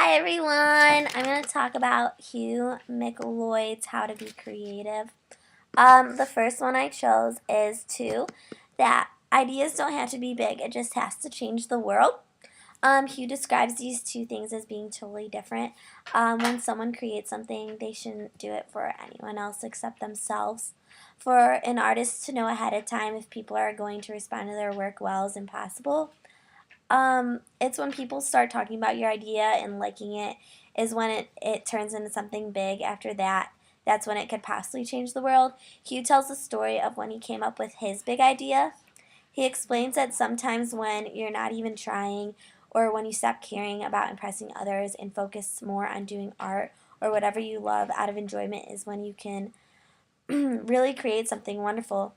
Hi everyone! I'm going to talk about HughMacleods How to Be Creative. The first one I chose is that ideas don't have to be big, it just has to change the world. Hugh describes these two things as being totally different. When someone creates something, they shouldn't do it for anyone else except themselves. For an artist to know ahead of time if people are going to respond to their work well is impossible. It's when people start talking about your idea and liking it is when it turns into something big. After that, that's when it could possibly change the world. Hugh tells the story of when he came up with his big idea. He explains that sometimes when you're not even trying or when you stop caring about impressing others and focus more on doing art or whatever you love out of enjoyment is when you can really create something wonderful.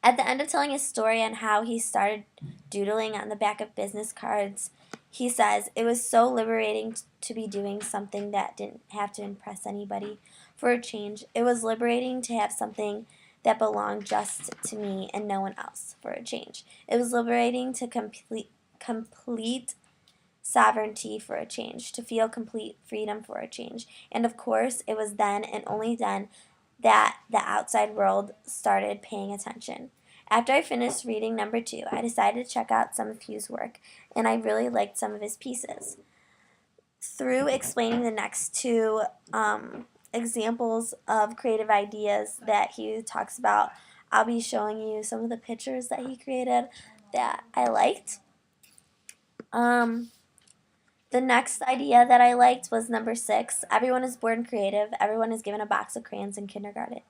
At the end of telling his story on how he started doodling on the back of business cards, he says, "It was so liberating to be doing something that didn't have to impress anybody for a change. It was liberating to have something that belonged just to me and no one else for a change. It was liberating to complete sovereignty for a change, to feel complete freedom for a change. And of course, it was then and only then that the outside world started paying attention." After I finished reading number 2, I decided to check out some of Hugh's work, and I really liked some of his pieces. Through explaining the next two examples of creative ideas that Hugh talks about, I'll be showing you some of the pictures that he created that I liked. The next idea that I liked was number 6. Everyone is born creative. Everyone is given a box of crayons in kindergarten.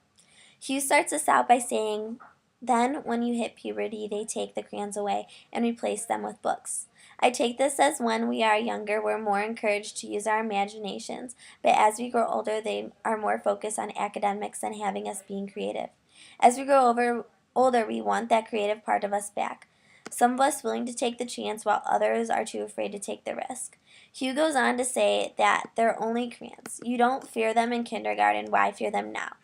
Hugh starts this out by saying, "Then, when you hit puberty, they take the crayons away and replace them with books." I take this as when we are younger, we're more encouraged to use our imaginations, but as we grow older, they are more focused on academics than having us being creative. As we grow older, we want that creative part of us back. Some of us willing to take the chance while others are too afraid to take the risk. Hugh goes on to say that they're only crayons. You don't fear them in kindergarten. Why fear them now?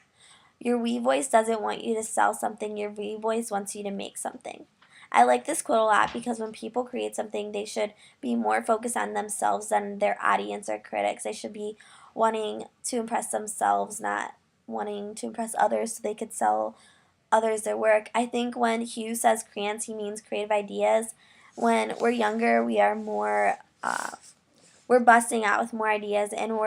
Your wee voice doesn't want you to sell something. Your wee voice wants you to make something. I like this quote a lot because when people create something, they should be more focused on themselves than their audience or critics. They should be wanting to impress themselves, not wanting to impress others so they could sell others their work. I think when Hugh says crayons, he means creative ideas. When we're younger, we are more, we're busting out with more ideas, and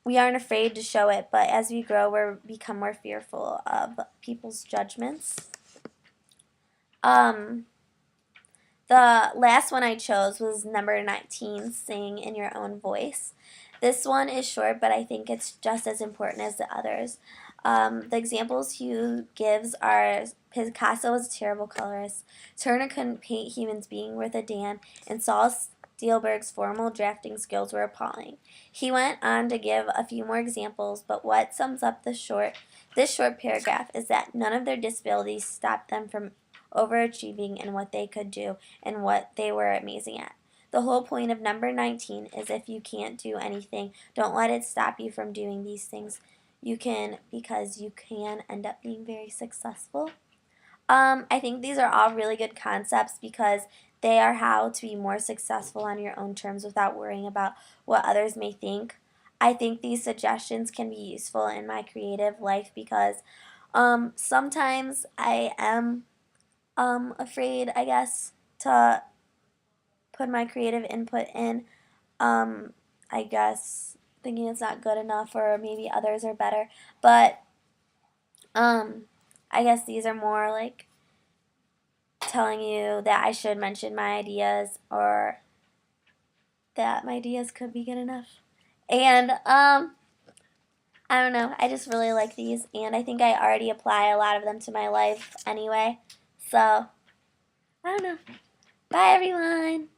we aren't afraid to show it, but as we grow, we become more fearful of people's judgments. The last one I chose was number 19, Sing in Your Own Voice. This one is short, but I think it's just as important as the others. The examples Hugh gives are Picasso was a terrible colorist, Turner couldn't paint humans being worth a damn, and Saul Steelberg's formal drafting skills were appalling. He went on to give a few more examples, but what sums up this short paragraph is that none of their disabilities stopped them from overachieving in what they could do and what they were amazing at. The whole point of number 19 is if you can't do anything, don't let it stop you from doing these things. Because you can end up being very successful. I think these are all really good concepts because they are how to be more successful on your own terms without worrying about what others may think. I think these suggestions can be useful in my creative life because sometimes I am afraid, I guess, to put my creative input in. I guess thinking it's not good enough or maybe others are better. But I guess these are more like telling you that I should mention my ideas or that my ideas could be good enough. And I don't know, I just really like these, and I think I already apply a lot of them to my life anyway. So I don't know. Bye everyone.